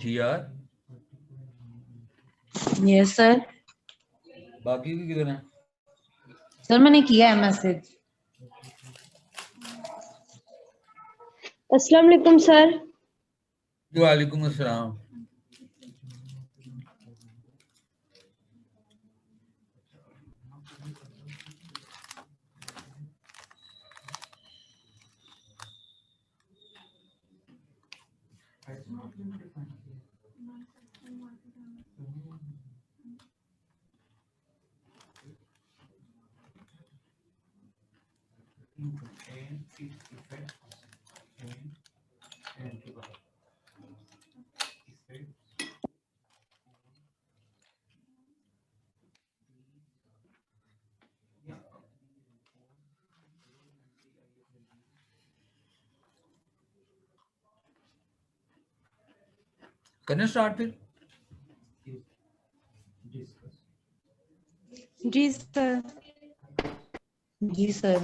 जी यार, yes sir. बाकी भी किधर है? सर मैंने किया है मैसेज। अस्सलाम वालेकुम सर। वालेकुम अस्सलाम। करने स्टार्ट फिर। जी सर। जी सर।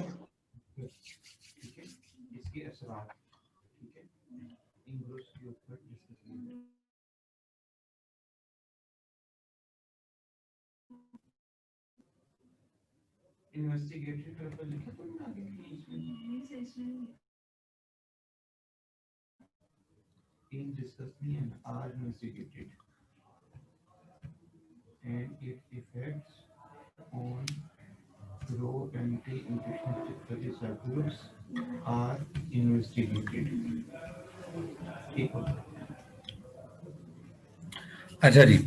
अच्छा जी,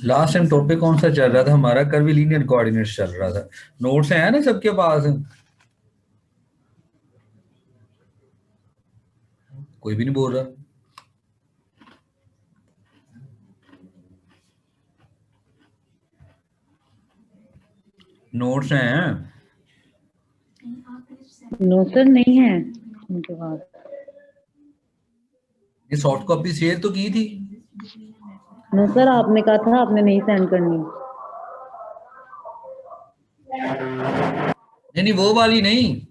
लास्ट टाइम टॉपिक कौन सा चल रहा था हमारा? कर्विलीनियर कोऑर्डिनेट्स चल रहा था। नोट्स हैं ना सबके पास? कोई भी नहीं बोल रहा। नोट्स हैं? नो सर नहीं है उनके पास। ये सॉफ्ट कॉपी शेयर तो की थी। नो सर आपने कहा था आपने नहीं सेंड करनी। नहीं नहीं, वो वाली नहीं,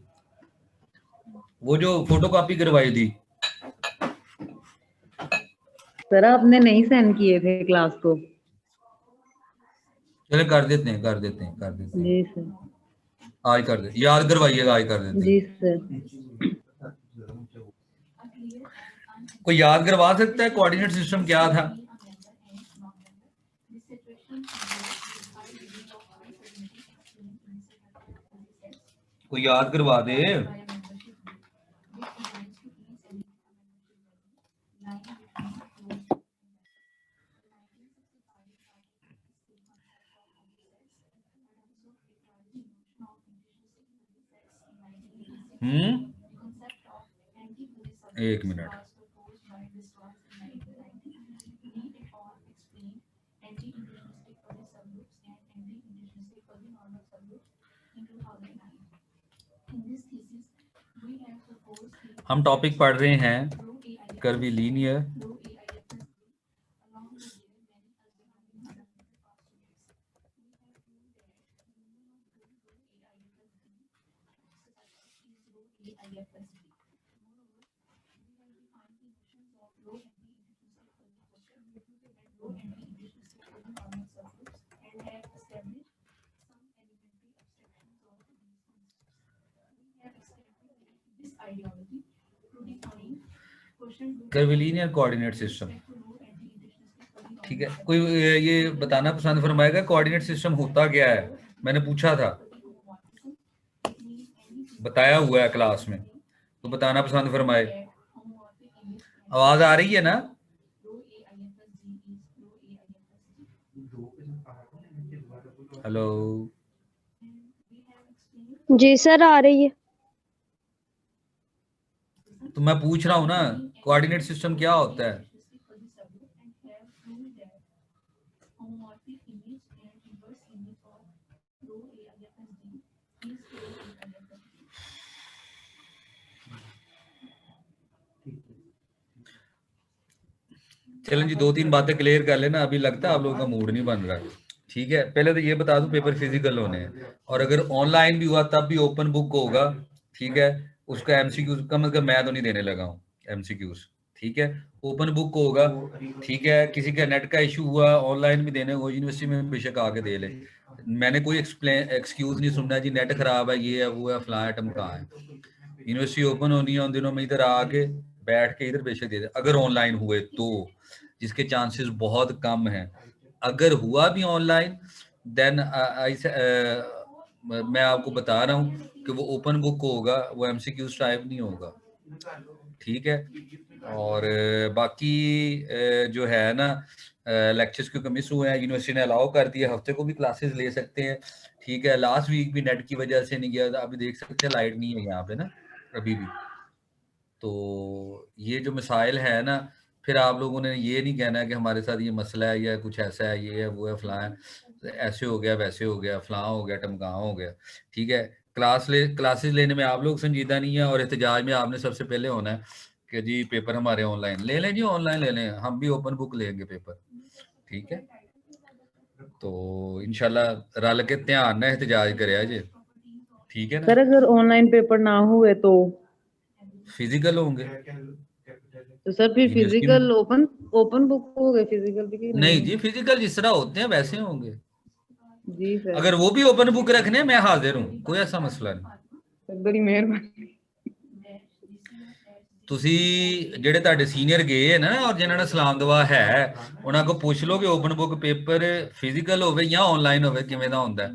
वो जो फोटो कॉपी करवाई थी। सर आपने नहीं सेंड किए थे क्लास को। चले कर देते हैं, कर देते हैं, कर देते हैं। जी सर। आज कर दे, याद करवाइएगा, आज कर देते जी हैं। सर। कोई याद करवा सकता है कोऑर्डिनेट सिस्टम क्या था? कोई याद करवा दे। एक मिनट। हम टॉपिक पढ़ रहे हैं कर्विलीनियर कर्विलीनियर कोऑर्डिनेट सिस्टम। ठीक है, कोई ये बताना पसंद फरमाएगा कोऑर्डिनेट सिस्टम होता क्या है? मैंने पूछा था, बताया हुआ है क्लास में, तो बताना पसंद फरमाए। आवाज आ रही है ना? हेलो? जी सर आ रही है। तो मैं पूछ रहा हूं ना, कोऑर्डिनेट सिस्टम क्या होता है? चलें जी, 2-3 बातें क्लियर कर लेना, अभी लगता है आप लोगों का मूड नहीं बन रहा। ठीक है, पहले तो ये बता दूं पेपर फिजिकल होने हैं, और अगर ऑनलाइन भी हुआ तब भी ओपन बुक होगा। ठीक है, उसका एमसीक्यूज का मतलब मैं तो नहीं देने लगा हूँ एमसीक्यूज। ठीक है, ओपन बुक होगा। ठीक है, किसी का नेट का इशू हुआ ऑनलाइन भी देने हो, यूनिवर्सिटी में बेशक आके दे ले। मैंने कोई एक्सक्यूज नहीं सुनना जी नेट खराब है, ये है वो है, फलां आइटम कहाँ है। यूनिवर्सिटी ओपन होनी है उन दिनों में, इधर आके बैठ के इधर बेशक दे दे, अगर ऑनलाइन हुए तो, जिसके चांसेस बहुत कम हैं। अगर हुआ भी ऑनलाइन देन मैं आपको बता रहा हूँ कि वो ओपन बुक होगा, वो एमसीक्यूज टाइप नहीं होगा। ठीक है, और बाकी जो है ना लेक्चर्स क्योंकि मिस हुए हैं, यूनिवर्सिटी ने अलाउ कर दिया हफ्ते को भी क्लासेस ले सकते हैं। ठीक है, लास्ट वीक भी नेट की वजह से नहीं गया था, अभी देख सकते हैं लाइट नहीं है यहाँ पे ना अभी भी। तो ये जो मिसाइल है ना, फिर आप लोगों ने ये नहीं कहना है कि हमारे साथ ये मसला है या कुछ ऐसा है, ये है वो है फलां है, ऐसे हो गया वैसे हो गया फलां हो गया टमकां हो गया। ठीक है, क्लासेस लेने में आप लोग संजीदा नहीं है, और एहतजाज में आपने सबसे पहले होना है कि जी पेपर हमारे ऑनलाइन ले लें, जी ऑनलाइन ले लें, हम भी ओपन बुक लेंगे पेपर। ठीक है, तो इंशाल्लाह रल के ध्यान ना एहतजाज करे जी। ठीक है ना, सर अगर ऑनलाइन पेपर ना हुए तो फिजिकल होंगे। तो सर फिर यूनिवर्सिटी में फिजिकल ओपन बुक हो गए फिजिकल भी कि नहीं जी, फिजिकल जिस तरह होते हैं वैसे होंगे। जी सर। अगर वो भी ओपन बुक रखने मैं हाजिर हूँ, कोई ऐसा मसला नहीं। बड़ी मेहरबानी। ਤੁਸੀਂ ਜਿਹੜੇ ਤੁਹਾਡੇ ਸੀਨੀਅਰ ਗਏ ਹੈ ਨਾ ਔਰ ਜਿਨ੍ਹਾਂ ਨੇ ਸਲਾਮ ਦੁਆ ਹੈ ਉਹਨਾਂ ਕੋ ਪੁੱਛ ਲਓ ਕਿ ਓਪਨ ਬੁੱਕ ਪੇਪਰ ਫਿਜ਼ੀਕਲ ਹੋਵੇ ਜਾਂ ਆਨਲਾਈਨ ਹੋਵੇ ਕਿਵੇਂ ਦਾ ਹੁੰਦਾ ਹੈ।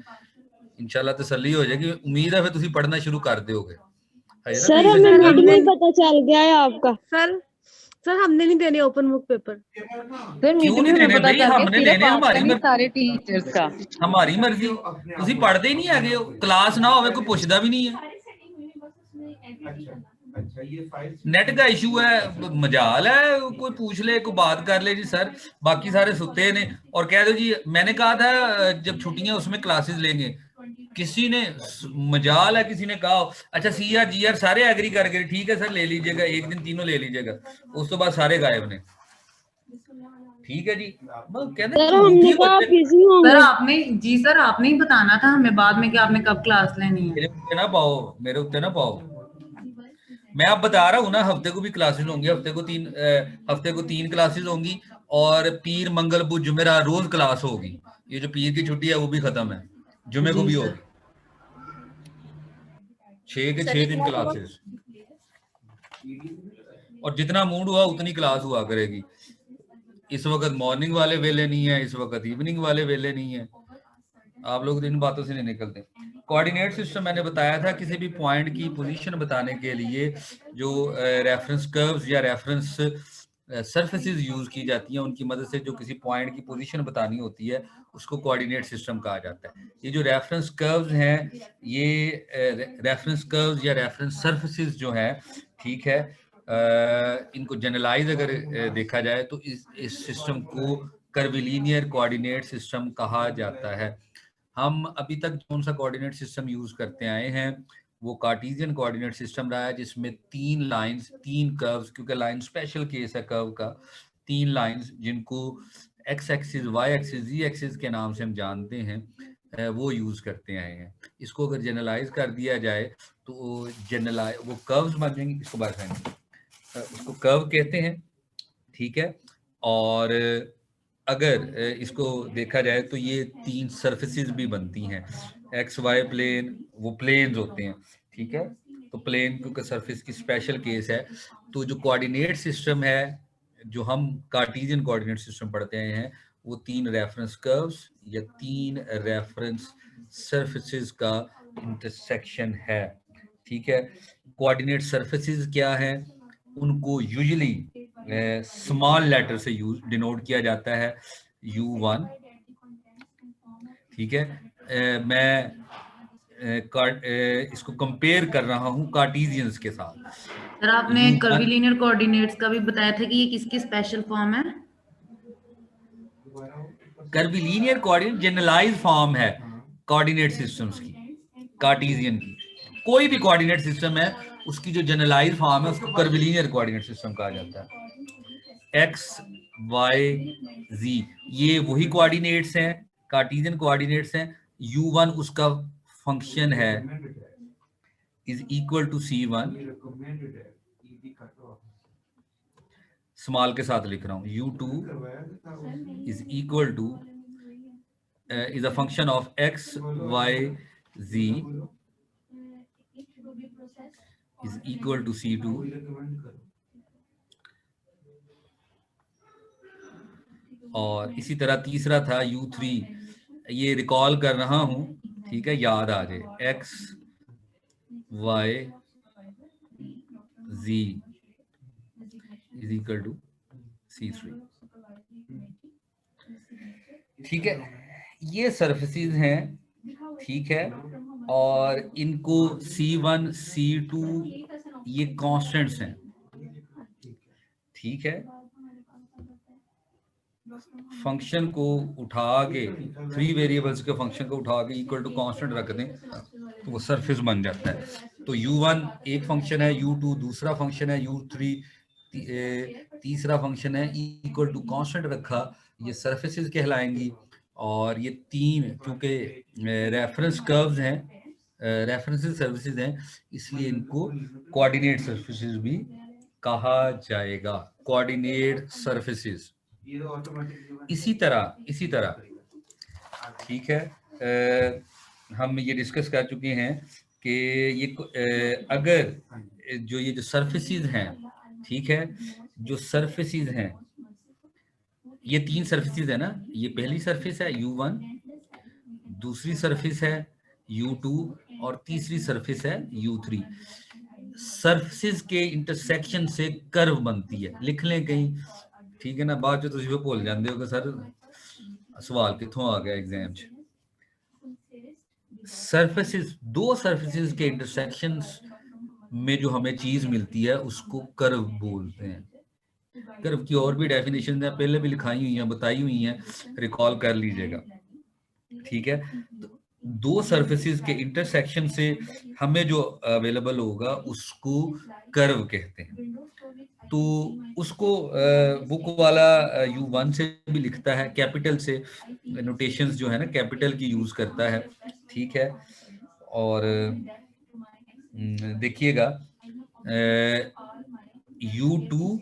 इंशाल्लाह तसल्ली हो जाएगी, उम्मीद है फिर तुसी पढ़ना शुरू कर दोगे। सर हमें मिड में ही पता चल गया है आपका। सर हमने नहीं देने ओपन बुक पेपर। सर क्यों नहीं देने भाई, हमने देने, हमारी मर्जी, सारे टीचर्स का हमारी मर्जी। तुसी पढ़ते ही नहीं हैगे, क्लास ना होवे कोई पुछदा भी नहीं है। नेट का इशू है, मजाल है, कोई पूछ ले कोई बात कर ले जी सर, बाकी सारे सुते ने, और कह दो जी मैंने कहा था जब छुट्टियां उसमें क्लासेस लेंगे, किसी ने मजाल है किसी ने कहा अच्छा सीआर जीआर सारे एग्री कर गए, ठीक है सर ले लीजिएगा, एक दिन तीनों ले लीजिएगा, उस तो बाद सारे गायब ने। ठीक है जी, सर हमने कहा बिजी होंगे। सर आपने जी सर आपने ही बताना था हमें बाद में कि आपने कब क्लास लेनी है। मेरे उत्ते ना पाओ, मेरे उत्ते ना पाओ, मैं अब बता रहा हूँ ना, हफ्ते को भी क्लासेस होंगी, हफ्ते को तीन क्लासेस होंगी, और पीर मंगल बुध जुमेरा रोज क्लास होगी। ये जो पीर की छुट्टी है वो भी खत्म है, जुमे को भी होगी, 6 के 6 दिन क्लासेस, और जितना मूड हुआ उतनी क्लास हुआ करेगी। इस वक्त मॉर्निंग वाले वेले नहीं है, इस वक्त इवनिंग वाले वेले नहीं है, आप लोग इन बातों से नहीं निकलते। कोऑर्डिनेट सिस्टम मैंने बताया था, किसी भी पॉइंट की पोजीशन बताने के लिए जो रेफरेंस कर्व्स या रेफरेंस सरफेसेस यूज की जाती हैं, उनकी मदद से जो किसी पॉइंट की पोजीशन बतानी होती है उसको कोऑर्डिनेट सिस्टम कहा जाता है। ये जो रेफरेंस कर्व्स हैं, ये रेफरेंस कर्व्स या रेफरेंस सरफेसेस जो है, ठीक है, इनको जनरलाइज अगर देखा जाए तो इस सिस्टम को कर्विलीनियर कोऑर्डिनेट सिस्टम कहा जाता है। हम अभी तक कौन सा कोऑर्डिनेट सिस्टम यूज करते आए हैं, वो कार्टेशियन कोऑर्डिनेट सिस्टम रहा है, जिसमें 3 लाइंस 3 कर्व्स, क्योंकि लाइन स्पेशल केस है कर्व का, 3 लाइंस जिनको एक्स एक्सिस वाई एक्सिस जी एक्सिस के नाम से हम जानते हैं, वो यूज करते आए हैं। इसको अगर जनरलाइज कर दिया जाए तो वो कर्व्स बन जाएंगे, इसको बात करेंगे, उसको कर्व कहते हैं। ठीक है, और अगर इसको देखा जाए तो ये 3 सरफेसेस भी बनती हैं, एक्स वाई प्लेन, वो प्लेन्स होते हैं। ठीक है, तो प्लेन क्योंकि सरफेस की स्पेशल केस है, तो जो कोऑर्डिनेट सिस्टम है, जो हम कार्टेशियन कोऑर्डिनेट सिस्टम पढ़ते हैं, वो 3 रेफरेंस कर्व्स या 3 रेफरेंस सरफेसेस का इंटरसेक्शन है। ठीक है, कोऑर्डिनेट सरफेसेस क्या है, उनको यूजुअली स्मॉल लेटर से डिनोट किया जाता है, U1। ठीक है, मैं इसको कंपेयर कर रहा हूं कार्टेशियंस के साथ। सर आपने कर्विलीनियर कोऑर्डिनेट्स का भी बताया था कि ये किसकी स्पेशल फॉर्म है। कर्विलीनियर कोऑर्डिनेट जनरलाइज फॉर्म है कोऑर्डिनेट सिस्टम्स की, कार्टेशियन की। कोई भी कोऑर्डिनेट सिस्टम है उसकी जो जनरलाइज फॉर्म है उसको कर्विलीनियर कोऑर्डिनेट सिस्टम कहा जाता है। एक्स वाई जी ये वही कोऑर्डिनेट्स हैं कार्टेशियन कोऑर्डिनेट्स हैं, u1 उसका फंक्शन है is equal to c1, small के साथ लिख रहा हूं, u2 is equal to is a function of x, y, z is equal to c2 और इसी तरह तीसरा था u3, ये रिकॉल कर रहा हूं, ठीक है, याद आ जाए, x, y, z is equal to c3, ठीक है। ये सरफेसेस हैं, ठीक है, और इनको C1, C2 ये कांस्टेंट्स हैं, ठीक है। फंक्शन को उठा के, 3 वेरिएबल्स के फंक्शन को उठा के इक्वल टू कांस्टेंट रख दें तो वो सरफेस बन जाता है। तो u1 एक फंक्शन है, u2 दूसरा फंक्शन है, u3 तीसरा फंक्शन है, इक्वल टू कांस्टेंट रखा, ये सरफेसेस कहलाएंगी। और ये तीन क्योंकि रेफरेंस कर्व्स हैं, रेफरेंस सर्विसेज हैं, इसलिए इनको कोऑर्डिनेट सर्फेसेस भी कहा जाएगा, कोऑर्डिनेट सर्फेसेस। इसी तरह ठीक है, हम ये डिस्कस कर चुके हैं कि ये अगर जो सरफेसेस हैं, ठीक है, जो सरफेसेस हैं, ये 3 सरफेसेस है ना, ये पहली सरफेस है u1, दूसरी सरफेस है u2 और तीसरी सरफेस है u3। सरफेसेस के इंटरसेक्शन से कर्व बनती है, लिख लें कहीं, ठीक है ना, बाद जो तुम भूल जाते हो कि सर सवाल कितों आ गया एग्जाम च। सरफेसेस, दो सरफेसेस के इंटरसेक्शंस में जो हमें चीज मिलती है उसको कर्व बोलते हैं। कर्व की और भी डेफिनेशन है, पहले भी लिखाई हुई है, बताई हुई है, रिकॉल कर लीजिएगा, ठीक है। तो दो सरफेसेस के इंटरसेक्शन से हमें जो अवेलेबल होगा उसको कर्व कहते हैं। तो उसको बुक वाला u1 से भी लिखता है, कैपिटल से नोटेशंस जो है ना कैपिटल की यूज करता है, ठीक है। और देखिएगा u2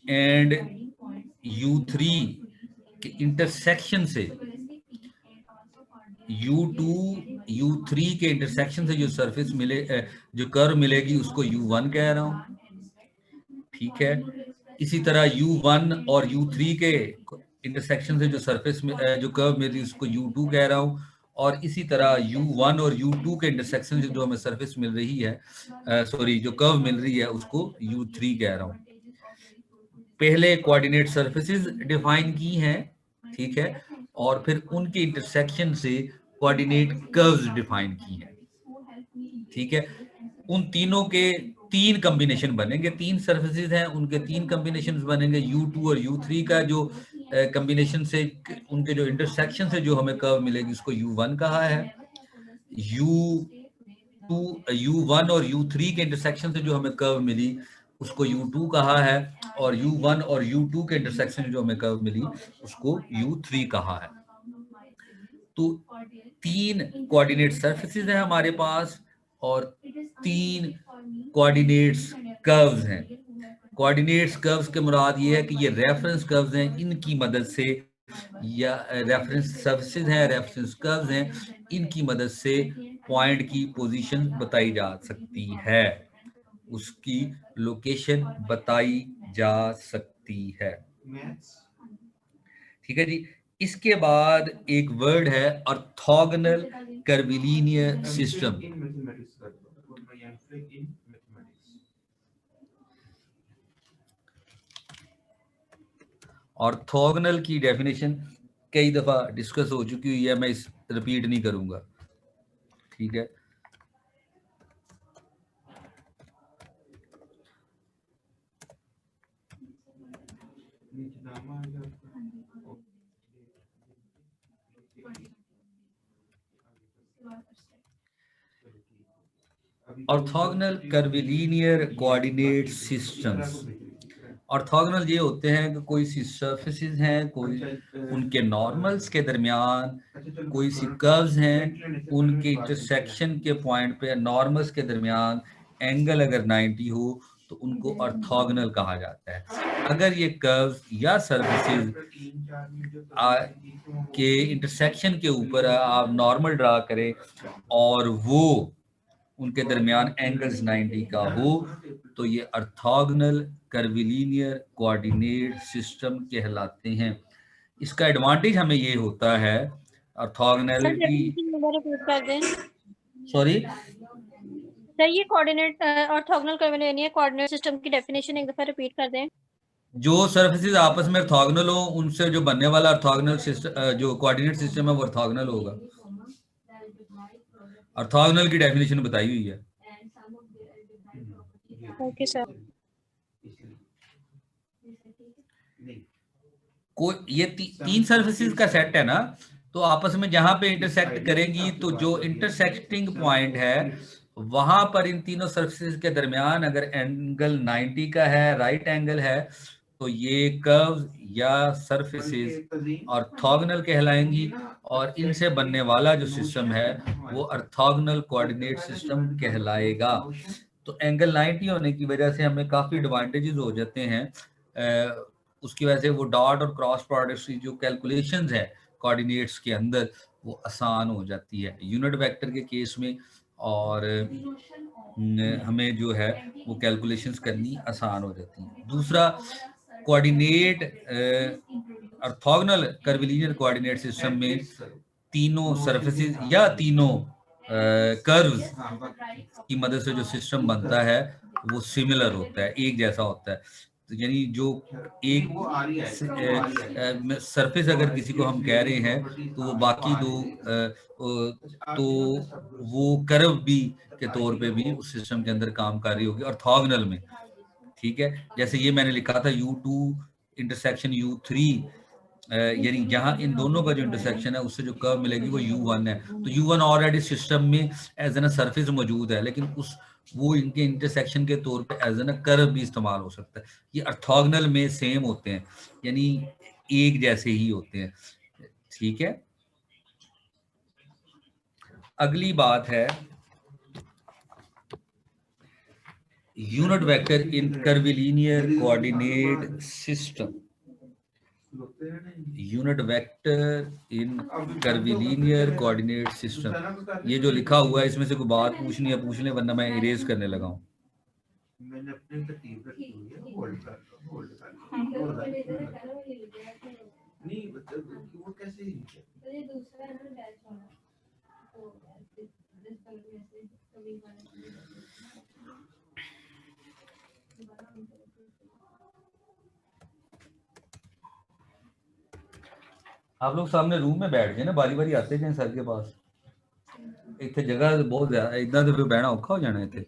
एंड u3 के इंटरसेक्शन से, u2 u3 के इंटरसेक्शन से जो सरफेस मिले, जो कर्व मिलेगी उसको u1 कह रहा हूं, ठीक है। इसी तरह u1 और u3 के इंटरसेक्शन से जो सरफेस में जो कर्व मिली उसको u2 कह रहा हूं, और इसी तरह u1 और u2 के इंटरसेक्शन से जो हमें सरफेस मिल रही है, सॉरी जो कर्व मिल रही है उसको u3 कह रहा हूं। पहले कोऑर्डिनेट सरफेसेस डिफाइन की हैं, ठीक है, और फिर उनके इंटरसेक्शन से कोऑर्डिनेट कर्व्स डिफाइन की हैं, ठीक है। उन तीनों के 3 कॉम्बिनेशन बनेंगे, 3 सरफेसेस हैं, उनके 3 कॉम्बिनेशन बनेंगे, u2 और u3 का जो कॉम्बिनेशन से उनके जो इंटरसेक्शन से जो हमें कर्व मिलेगी उसको u1 कहा है, u1 और u3 के इंटरसेक्शन से जो हमें कर्व मिली उसको u2 कहा है, और u1 और u2 के इंटरसेक्शन जो हमें कर्व मिली उसको u3 कहा है। तो 3 कोऑर्डिनेट सरफेसेस हैं हमारे पास और 3 कोऑर्डिनेट्स कर्व्स हैं। कोऑर्डिनेट्स कर्व्स के मुराद ये है कि ये रेफरेंस कर्व्स हैं, इनकी मदद से, या रेफरेंस सरफेसेस हैं, रेफरेंस कर्व्स हैं, इनकी मदद से पॉइंट की पोजीशन बताई जा सकती है, उसकी लोकेशन बताई जा सकती है, ठीक है जी। इसके बाद एक वर्ड है ऑर्थोगोनल कर्विलिनियर सिस्टम। ऑर्थोगोनल की डेफिनेशन कई दफा डिस्कस हो चुकी हुई है, मैं इस रिपीट नहीं करूंगा, ठीक है। Orthogonal curvilinear coordinate systems. Orthogonal ये होते हैं कि कोई सी सर्फेसिस हैं, कोई उनके नॉर्मल्स के दरमियान कोई सी कर्व्स हैं, उनके इंटरसेक्शन के पॉइंट पे नॉर्मल्स के दरमियान एंगल अगर 90 हो तो उनको ऑर्थोगोनल कहा जाता है। अगर ये कर्व्स या सर्फेसिस के इंटरसेक्शन के ऊपर आप नॉर्मल ड्रा करें और वो उनके दरमियान एंगल्स 90 का हो तो ये ऑर्थोगोनल कर्विलिनियर कोऑर्डिनेट सिस्टम कहलाते हैं। इसका एडवांटेज हमें ये होता है ऑर्थोगोनैलिटी, रिपीट कर दें सॉरी सर, ये coordinate orthogonal curvilinear coordinate system की डेफिनेशन एक दफा रिपीट कर दें। जो सर्फेसिस आपस में ऑर्थोगोनल हो उनसे जो बनने वाला ऑर्थोगोनल सिस्टम जो कोऑर्डिनेट सिस्टम है वो ऑर्थोगोनल होगा। ऑर्थोगोनल की डेफिनेशन बताई हुई है। Okay sir. कोई ये तीन सर्फेसिस का सेट है ना, तो आपस में जहां पे इंटरसेक्ट करेंगी तो जो इंटरसेक्टिंग पॉइंट है वहां पर इन तीनों सर्फेसिस के दरमियान अगर एंगल 90 का है, राइट एंगल है, तो ये कर्व्स या सर्फेसिस ऑर्थोगोनल कहलाएंगी और इनसे बनने वाला जो सिस्टम है वो ऑर्थोगोनल कोऑर्डिनेट सिस्टम कहलाएगा। तो एंगल 90 होने की वजह से हमें काफी एडवांटेजेस हो जाते हैं। उसकी वजह से वो डॉट और क्रॉस प्रोडक्ट्स की जो कैलकुलेशंस है कोऑर्डिनेट्स के अंदर वो आसान हो जाती है यूनिट वेक्टर के केस में, और हमें जो है वो कैलकुलेशंस करनी आसान हो जाती है। दूसरा, coordinate orthogonal curvilinear coordinate system में तीनों सर्फेसिस या तीनों कर्व्स की मदद से जो सिस्टम बनता है वो सिमिलर होता है, एक जैसा होता है। तो यानी जो एक सरफेस अगर किसी को हम कह रहे हैं तो वो बाकी दो तो वो कर्व भी के तौर पे भी उस सिस्टम के अंदर काम कर रही होगी ऑर्थोगोनल में। ठीक है, जैसे ये मैंने लिखा था U2 इंटरसेक्शन U3, यानी जहां इन दोनों का जो इंटरसेक्शन है उससे जो कर्व मिलेगी वो U1 है। तो U1 ऑलरेडी सिस्टम में एज एन सरफेस मौजूद है, लेकिन उस वो इनके इंटरसेक्शन के तौर पे एज एन कर्व भी इस्तेमाल हो सकता है। ये ऑर्थोगोनल में सेम होते हैं, यानी एक जैसे ही होते हैं। ठीक है, अगली बात है unit vector in curvilinear coordinate system. Unit vector in curvilinear coordinate system, ये जो लिखा हुआ है इसमें से कोई बात पूछनी है पूछ ले, वरना मैं इरेज करने लगा हूँ। मैंने अपनी तरतीब रखी हुई है, होल्ड कर नहीं मतलब वो कैसे आप लोग सामने रूम में बैठ गए ना, बारी बारी आते जाए सर के पास। इतने जगह बहुत ज्यादा, इतना तो फिर बहना औखा हो जाना है इतने।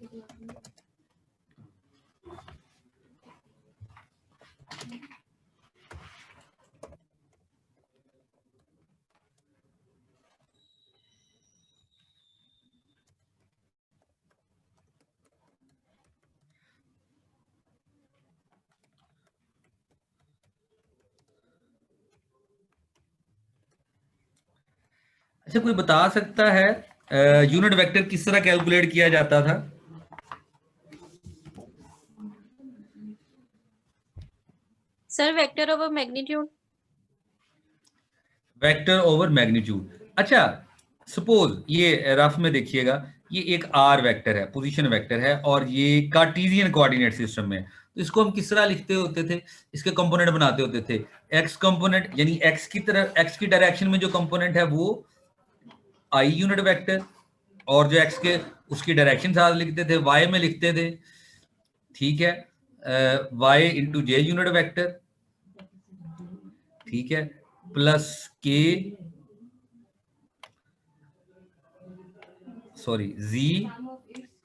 अच्छा, कोई बता सकता है यूनिट वेक्टर किस तरह कैलकुलेट किया जाता था? Sir, vector over magnitude. Vector over magnitude. अच्छा, सपोज ये रफ में देखिएगा, ये एक आर वेक्टर है, पोजीशन वेक्टर है, और ये कार्टेशियन कोऑर्डिनेट सिस्टम में, तो इसको हम किस तरह लिखते होते थे? इसके कंपोनेंट बनाते होते थे। एक्स कंपोनेंट यानी एक्स की तरफ, एक्स की डायरेक्शन में जो कंपोनेंट है वो आई यूनिट वेक्टर, और जो एक्स के उसकी डायरेक्शन साथ लिखते थे वाई में लिखते थे। ठीक है, वाई इंटू जे यूनिट वेक्टर, ठीक है, प्लस के सॉरी जी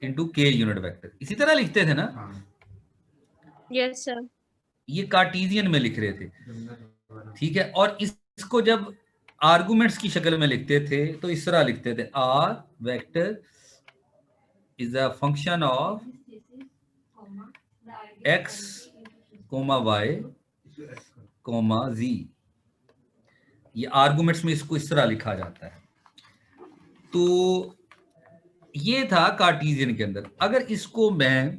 इंटू के यूनिट वेक्टर, इसी तरह लिखते थे ना? Yes sir. ये कार्टेशियन में लिख रहे थे। ठीक है, और इसको जब आर्गुमेंट्स की शक्ल में लिखते थे तो इस तरह लिखते थे, R vector is a function of x comma y इसको S कर। कोमा जी, ये आर्गुमेंट्स में इसको इस तरह लिखा जाता है। तो ये था कार्टेशियन के अंदर। अगर इसको मैं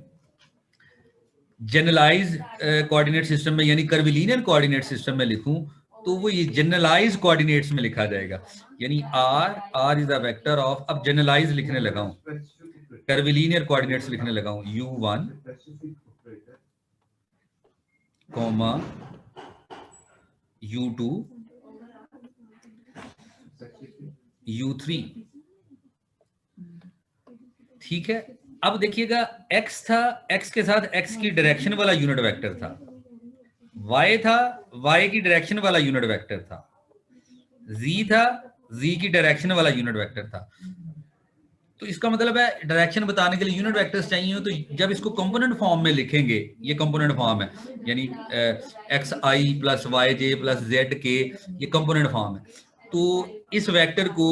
जनरलाइज कोऑर्डिनेट सिस्टम में यानी कर्विलिनियर कोऑर्डिनेट सिस्टम में लिखूं तो वो ये जनरलाइज कोऑर्डिनेट्स में लिखा जाएगा, यानी r is a vector of, अब जनरलाइज लिखने लगा हूं, Specific operator, कर्विलिनियर कोऑर्डिनेट्स लिखने लगा हूं, u1 specific operator, comma u2 specific, u3, ठीक है। अब देखिएगा x था, x के साथ x की डायरेक्शन वाला यूनिट वेक्टर था, y था, y की डायरेक्शन वाला यूनिट वेक्टर था, z था, z की डायरेक्शन वाला यूनिट वेक्टर था। तो इसका मतलब है डायरेक्शन बताने के लिए यूनिट वेक्टर्स चाहिए हो, तो जब इसको कंपोनेंट फॉर्म में लिखेंगे, ये कंपोनेंट फॉर्म है, यानी एक्स आई प्लस वाई जे प्लस जेड के, ये कंपोनेंट फॉर्म है। तो इस वेक्टर को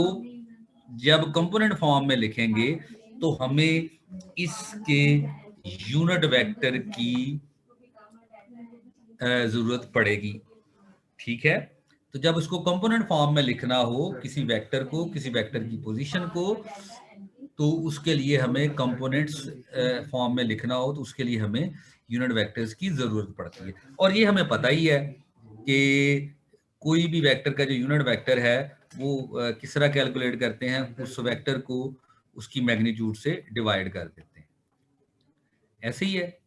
जब कंपोनेंट फॉर्म में लिखेंगे तो हमें इसके यूनिट वेक्टर की जरूरत पड़ेगी, ठीक है। तो जब उसको कंपोनेंट फॉर्म में लिखना हो किसी वेक्टर को, किसी वेक्टर की पोजीशन को, तो उसके लिए हमें कंपोनेंट्स फॉर्म में लिखना हो तो उसके लिए हमें यूनिट वेक्टर्स की जरूरत पड़ती है। और ये हमें पता ही है कि कोई भी वेक्टर का जो यूनिट वेक्टर है वो किस तरह कैलकुलेट करते हैं, उस वेक्टर को उसकी मैग्नीट्यूड से डिवाइड कर देते हैं, ऐसे ही है।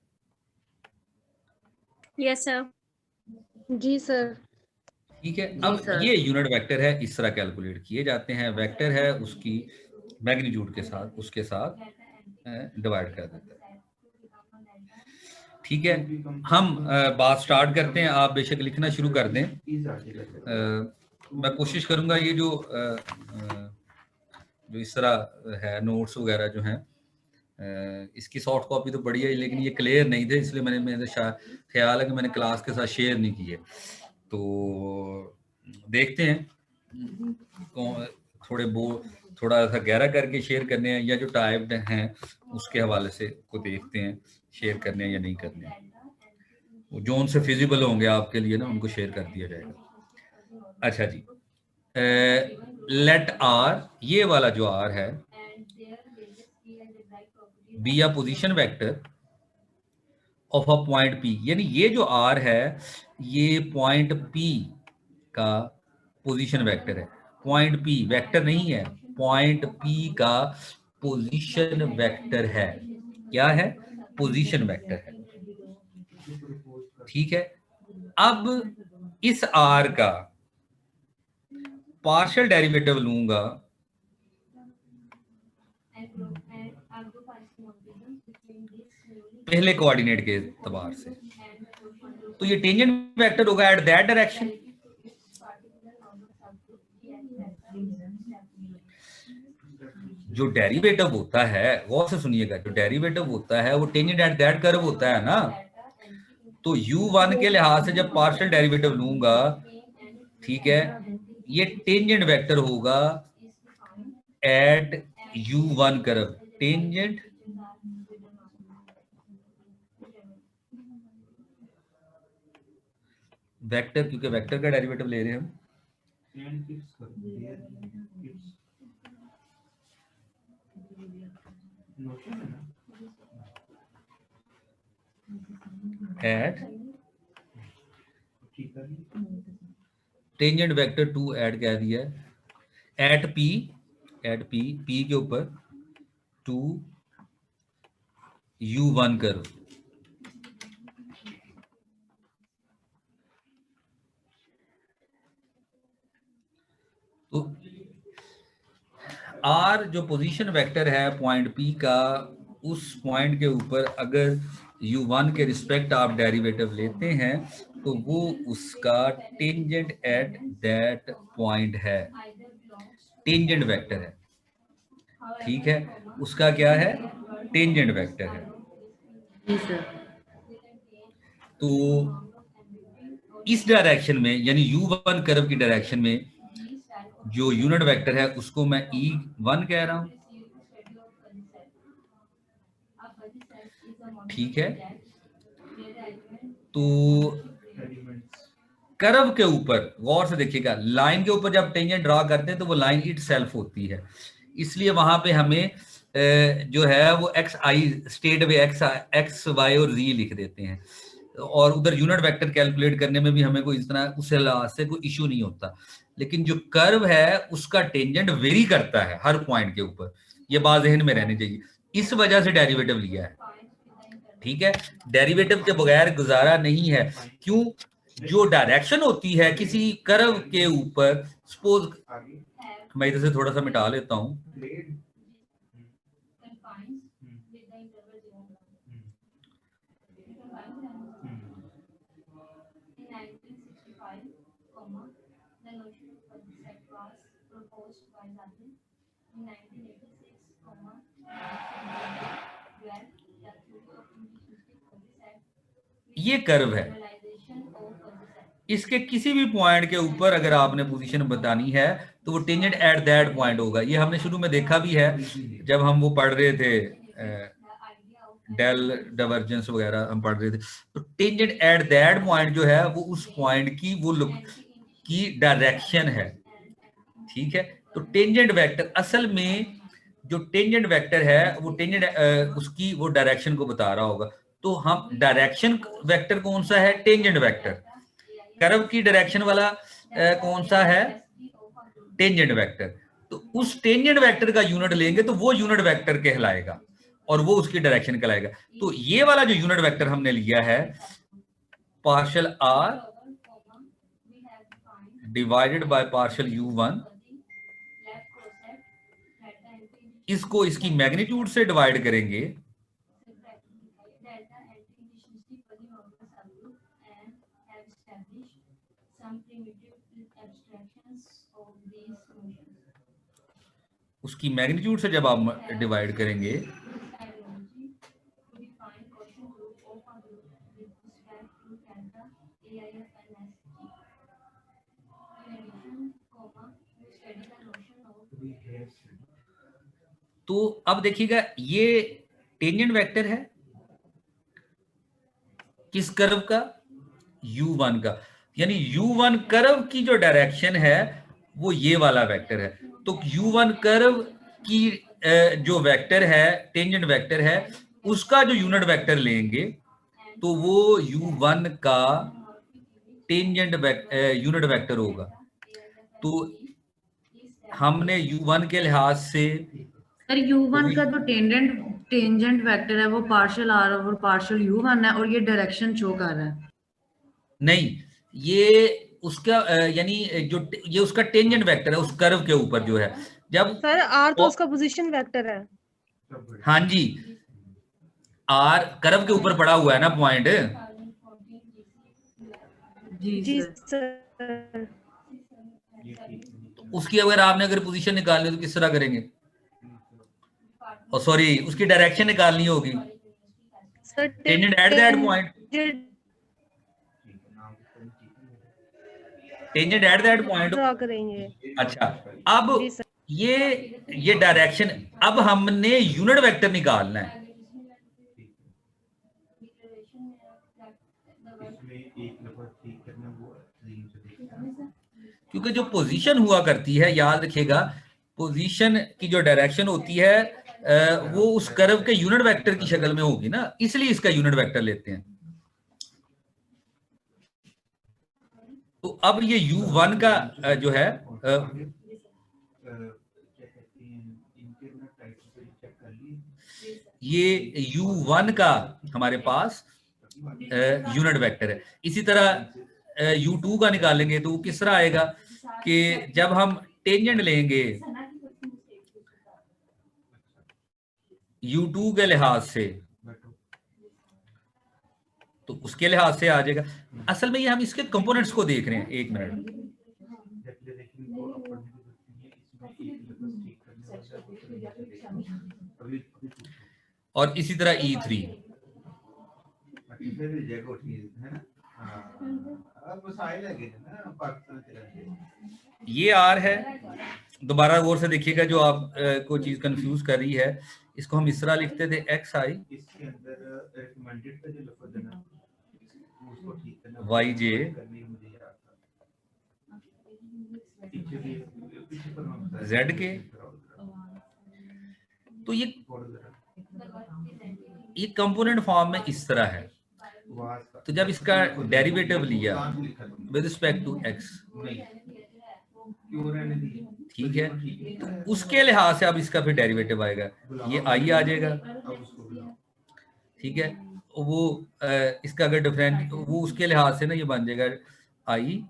Yes sir. जी सर। ठीक है, जी अब सर। ये यूनिट वेक्टर है, इस तरह कैलकुलेट किए जाते हैं। वेक्टर है उसकी मैग्नीट्यूड के साथ, उसके साथ डिवाइड कर देते हैं, ठीक है। हम बात स्टार्ट करते हैं, आप बेशक लिखना शुरू कर दें। is article, मैं कोशिश करूंगा ये जो इस तरह है नोट्स वगैरह जो हैं, इसकी सॉफ्ट कॉपी तो बढ़िया है, लेकिन ये क्लियर नहीं थे, इसलिए मेरे ख्याल है कि मैंने क्लास के साथ शेयर नहीं किए। तो देखते हैं थोड़ा सा गहरा करके शेयर करने हैं, या जो टाइप्ड हैं उसके हवाले से को देखते हैं शेयर करने हैं या नहीं करने हैं। वो जो उनसे फिजिबल होंगे आपके लिए ना, उनको शेयर कर दिया जाएगा। अच्छा जी, लेट आर, ये वाला जो आर है, be a position vector of a point P, यानी ये जो आर है ये पॉइंट पी का पोजीशन वेक्टर है। पॉइंट पी वेक्टर नहीं है, पॉइंट पी का पोजीशन वेक्टर है। क्या है? पोजीशन वेक्टर है, ठीक है। अब इस आर का पार्शियल डेरिवेटिव लूंगा पहले कोऑर्डिनेट के एतबार से, तो ये टेंजेंट वेक्टर होगा एट दैट डायरेक्शन। जो डेरिवेटिव होता है, गौर से सुनिएगा, जो डेरिवेटिव होता है वो टेंजेंट एट दैट कर्व होता है ना। तो u1 के लिहाज से जब पार्शियल डेरिवेटिव लूंगा, ठीक है, ये टेंजेंट वेक्टर होगा at u1 curve, tangent vector, क्योंकि वेक्टर का डेरिवेटिव ले रहे हैं हम। and its notion है ना, एट ठीक है। टेंजेंट वेक्टर 2 ऐड कह दिया है एट पी, पी के ऊपर 2 u1 कर्व। तो आर जो पोजीशन वेक्टर है पॉइंट पी का, उस पॉइंट के ऊपर अगर u1 के रिस्पेक्ट आप डेरिवेटिव लेते हैं तो वो उसका टेंजेंट एट दैट पॉइंट है, टेंजेंट वेक्टर है, ठीक है। उसका क्या है? टेंजेंट वेक्टर है। जी सर। तो इस डायरेक्शन में, यानी u1 कर्व की डायरेक्शन में जो यूनिट वेक्टर है उसको मैं e1 कह रहा हूं, ठीक है। तो कर्व के ऊपर गौर से देखिएगा, लाइन के ऊपर जब टेंजेंट ड्रा करते हैं तो वो लाइन इट सेल्फ होती है, इसलिए वहां पे हमें जो है वो एक्स आई स्टेट वे एक्स वाई और जी लिख देते हैं, और उधर यूनिट वेक्टर कैलकुलेट करने में भी हमें कोई इस तरह उस लिहाज से कोई इश्यू नहीं होता। लेकिन जो कर्व है उसका टेंजेंट वेरी करता है हर पॉइंट के ऊपर, ये बात ज़हन में रहनी चाहिए, इस वजह से डेरिवेटिव लिया है। ठीक है, डेरिवेटिव के बगैर गुजारा नहीं है। क्यों? जो डायरेक्शन होती है किसी कर्व के ऊपर, सपोज मैं इधर से थोड़ा सा मिटा लेता हूं, ये कर्व है, इसके किसी भी पॉइंट के ऊपर अगर आपने पोजीशन बतानी है तो वो टेंजेंट एट दैट पॉइंट होगा। ये हमने शुरू में देखा भी है जब हम वो पढ़ रहे थे, डेल डाइवर्जेंस वगैरह हम पढ़ रहे थे, तो टेंजेंट एट दैट पॉइंट जो है वो उस पॉइंट की वो की डायरेक्शन है। ठीक है, तो टेंजेंट वेक्टर असल में जो टेंजेंट वेक्टर है वो टेंजेंट उसकी वो डायरेक्शन को बता रहा होगा। तो हम डायरेक्शन वेक्टर कौन सा है? Tangent vector. कर्व की डायरेक्शन वाला कौन सा है? Tangent vector. तो उस टेंजेंट वेक्टर का यूनिट लेंगे तो वो यूनिट वेक्टर कहलाएगा और वो उसकी डायरेक्शन कहलाएगा। तो ये वाला जो यूनिट वेक्टर हमने लिया है partial R divided by partial u1, इसको इसकी मैग्नीट्यूड से डिवाइड करेंगे उसकी मैग्नीट्यूड से जब आप डिवाइड करेंगे तो अब देखिएगा ये टेंजेंट वेक्टर है किस कर्व का? u1 का, यानी u1 कर्व की जो डायरेक्शन है वो ये वाला वेक्टर है। तो u1 कर्व की जो वेक्टर है टेंजेंट वेक्टर है उसका जो यूनिट वेक्टर लेंगे तो वो u1 का टेंजेंट यूनिट वेक्टर होगा। तो हमने u1 के लिहाज से सर u1 का जो टेंजेंट वेक्टर है वो partial are over partial u1 है और ये डायरेक्शन शो कर रहा है। नहीं, ये उसका यानी जो ये उसका टेंजेंट वेक्टर है उस कर्व के ऊपर जो है। जब सर आर तो उसका पोजीशन वेक्टर है। हाँ जी, आर कर्व के ऊपर पड़ा हुआ है ना पॉइंट। जी सर। उसकी अगर आपने अगर पोजीशन निकालनी हो तो किस तरह करेंगे? और सॉरी, उसकी डायरेक्शन निकालनी होगी tangent at that point, tangent at that point draw करेंगे। अच्छा, अब ये डायरेक्शन, अब हमने यूनिट वेक्टर निकालना है। क्योंकि जो पोजीशन हुआ करती है, याद रखिएगा, पोजीशन की जो डायरेक्शन होती है वो उस कर्व के यूनिट वेक्टर की शक्ल में होगी ना, इसलिए इसका यूनिट वेक्टर लेते हैं। तो अब ये u1 का जो है ये u1 का हमारे पास यूनिट वेक्टर है। इसी तरह u2 का निकालेंगे तो वो किस तरह आएगा कि जब हम टेंजेंट लेंगे u2 के लिहाज से तो उसके लिहाज से आ जाएगा। असल में ये हम इसके कंपोनेंट्स को देख रहे हैं, एक मिनट। और इसी तरह E3 ये R है। दोबारा गौर से देखिएगा, जो आप को चीज कंफ्यूज कर रही है, इसको हम इस तरह लिखते थे XI, उसको ठीक करना वाई जे करनी मुझे याद था पीछे पर हम बता जेड के। तो ये कंपोनेंट फॉर्म में इस तरह है। तो जब इसका डेरिवेटिव लिया विद रिस्पेक्ट टू एक्स, ठीक है, तो उसके लिहाज से अब इसका फिर डेरिवेटिव आएगा, ये आई आ जाएगा, ठीक है। वो इसका अगर डिफरेंट वो उसके लिहाज से ना ये बन जाएगा I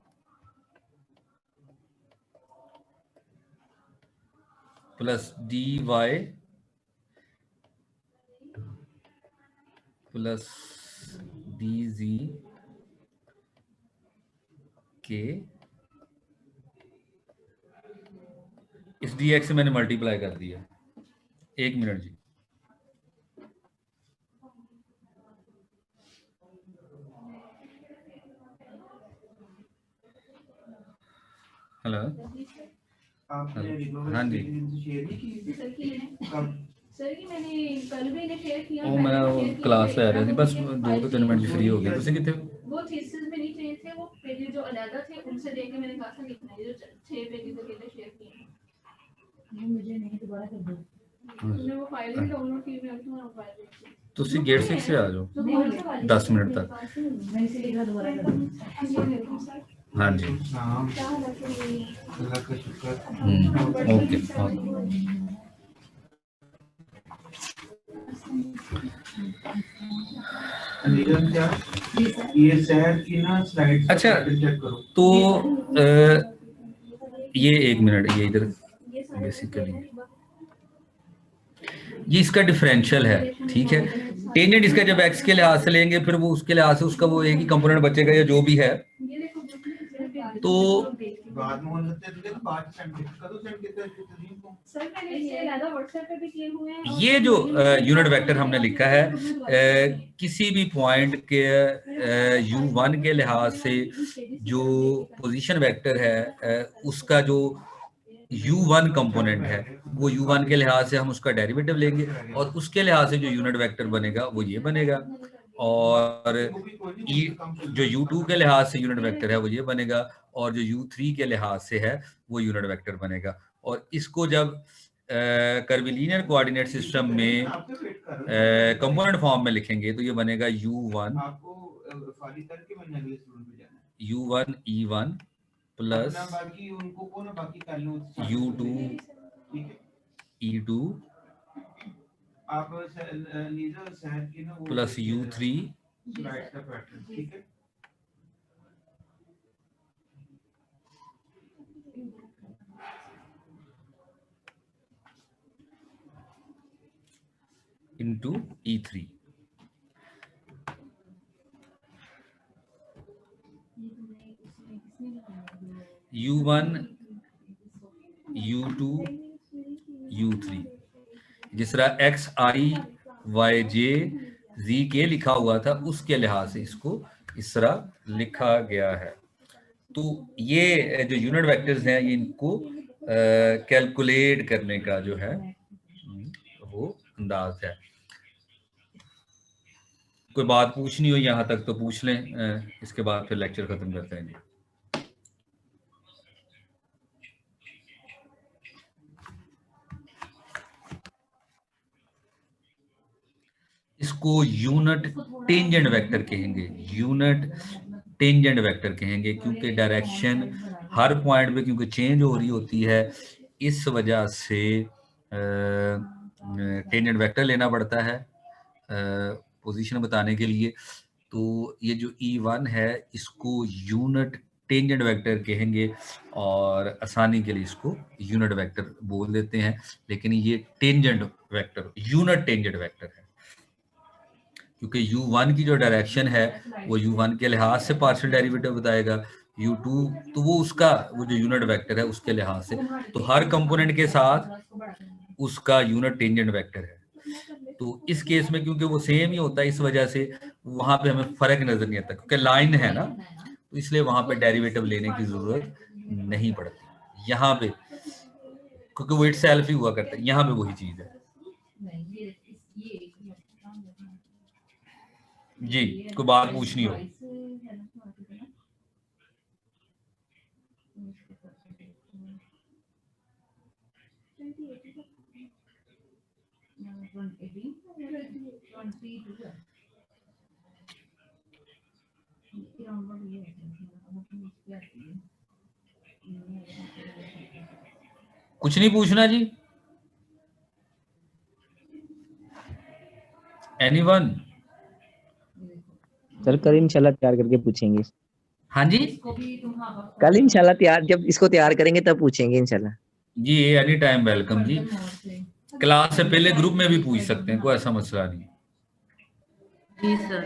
plus D Y plus D Z K, इस डी एक्स से मैंने मल्टीप्लाई कर दिया। 1 मिनट जी। हेलो, हाँ जी, सर की मैंने कल भी इन्हें शेयर किया। वो मैं वो क्लास से आ रही थी, बस 2-3 मिनट फ्री हो गया। तुझे कितने वो थीसिस में नहीं चाहिए थे, वो पेजेस जो अलग थे उनसे देख के मैंने कहा था लिखना है, जो 6 पेजेस अकेले शेयर किए हैं। ये मुझे नहीं दोबारा कर दो, मैंने वो फाइल भी डाउनलोड की, मैं तुम्हारा फाइल देखती। तुसी गेट 6 से आ जाओ 10 मिनट तक। मैं इसे लिखा दोबारा कर दूं। हाँ जी, अल्लाह का शुक्र। ओके। ये शहर की ना स्लाइड अच्छा, चेक करो। तो ये 1 मिनट, ये इधर बेसिकली ये इसका डिफरेंशियल है, ठीक है। टेंजेंट इसका जब एक्स के लिहाज से लेंगे, फिर वो उसके लिहाज से उसका वो एक ही कंपोनेंट बचेगा या जो भी है। तो बाद में हो सकते हैं, तो बाद सेंड करो, सेंड कितने को सर मैंने इसे अलग व्हाट्सएप पे भी किए हुए हैं। ये जो यूनिट वेक्टर हमने लिखा है, किसी भी पॉइंट के u1 के लिहाज से जो पोजीशन वेक्टर है, उसका जो u1 कंपोनेंट है, वो u1 के लिहाज से हम उसका डेरिवेटिव लेंगे और उसके लिहाज से जो यूनिट वेक्टर बनेगा वो ये बनेगा, और जो u2 के लिहाज से यूनिट वेक्टर है वो ये बनेगा, और जो u3 के लिहाज से है वो यूनिट वेक्टर बनेगा। और इसको जब कर्विलिनियर कोऑर्डिनेट सिस्टम में कंपोनेंट फॉर्म में लिखेंगे तो ये बनेगा u1 u1 e1 plus u2 e2 plus u3 ठीक है। into e3। u1 u2 u3, जिस तरह x i y j z k लिखा हुआ था उसके लिहाज से इसको इस तरह लिखा गया है। तो ये जो यूनिट वेक्टर्स हैं, ये इनको कैलकुलेट करने का जो है वो अंदाज है। कोई बात पूछनी हो यहाँ तक तो पूछ लें, इसके बाद फिर लेक्चर खत्म करते हैं जी। इसको यूनिट टेंजेंट वेक्टर कहेंगे, यूनिट टेंजेंट वेक्टर कहेंगे, क्योंकि डायरेक्शन हर पॉइंट पे क्योंकि चेंज हो रही होती है, इस वजह से टेंजेंट वेक्टर लेना पड़ता है पोजीशन बताने के लिए। तो ये जो E1 है इसको यूनिट टेंजेंट वेक्टर कहेंगे और आसानी के लिए इसको यूनिट वेक्टर बोल देते हैं, लेकिन ये tangent vector unit tangent vector है, क्योंकि u1 की जो डायरेक्शन है वो u1 के लिहाज से पार्शियल डेरिवेटिव बताएगा, u2 तो वो उसका वो जो यूनिट वेक्टर है उसके लिहाज से, तो हर कंपोनेंट के साथ उसका यूनिट टेंजेंट वेक्टर है। तो इस केस में क्योंकि वो सेम ही होता है, इस वजह से वहां पे हमें फर्क नजर नहीं आता, क्योंकि लाइन है ना, तो इसलिए वहां पे डेरिवेटिव लेने की जरूरत नहीं पड़ती यहाँ पे, क्योंकि वो इटसेल्फ ही हुआ करता है। यहाँ पे वही चीज है जी। कोई बात पूछनी हो कुछ नहीं पूछना जी? एनीवन? सर कल इंशाल्लाह तैयार करके पूछेंगे। हाँ जी, कल इंशाल्लाह तैयार, जब इसको तैयार करेंगे तब पूछेंगे इंशाल्लाह। जी एनी टाइम वेलकम जी। क्लास से पहले ग्रुप में भी पूछ सकते हैं, कोई ऐसा मसला नहीं। जी सर।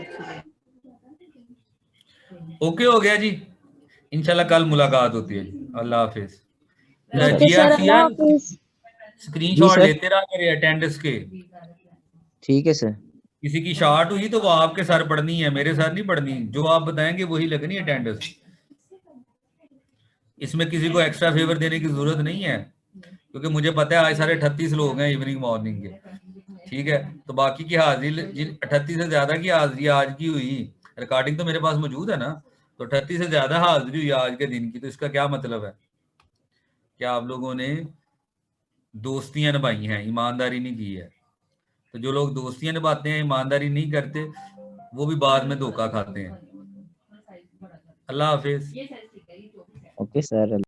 ओके हो गया जी, इंशाल्लाह कल मुलाकात होती है जी। अल्लाह हाफिज। ओके सर, अल्लाह हाफिज। Screenshot sir. लेते रहा करिए अटेंडेंस के। ठीक है सर। किसी की शॉर्ट हुई तो वो आपके सर पढ़नी है, मेरे सर नहीं पढ़नी। जो आप बताएंगे वही लगनी है अटेंडेंस। इसमें किसी को एक्स्ट्रा फेवर देने की जरूरत नहीं है, क्योंकि मुझे पता है आज सारे 38 लोग हैं इवनिंग मॉर्निंग के, ठीक है। तो बाकी की हाजिरी, जिन 38 से ज्यादा की हाजिरी आज की हुई, रिकॉर्डिंग तो मेरे पास मौजूद है ना, तो 38 से ज्यादा हाजिरी हुई आज के दिन की, तो इसका क्या मतलब है? क्या आप लोगों ने दोस्तियां निभाई हैं, ईमानदारी नहीं की है। तो जो लोग दोस्तियां निभाते हैं, ईमानदारी नहीं करते, वो भी बाद में धोखा खाते हैं। अल्लाह हाफिज। Okay sir.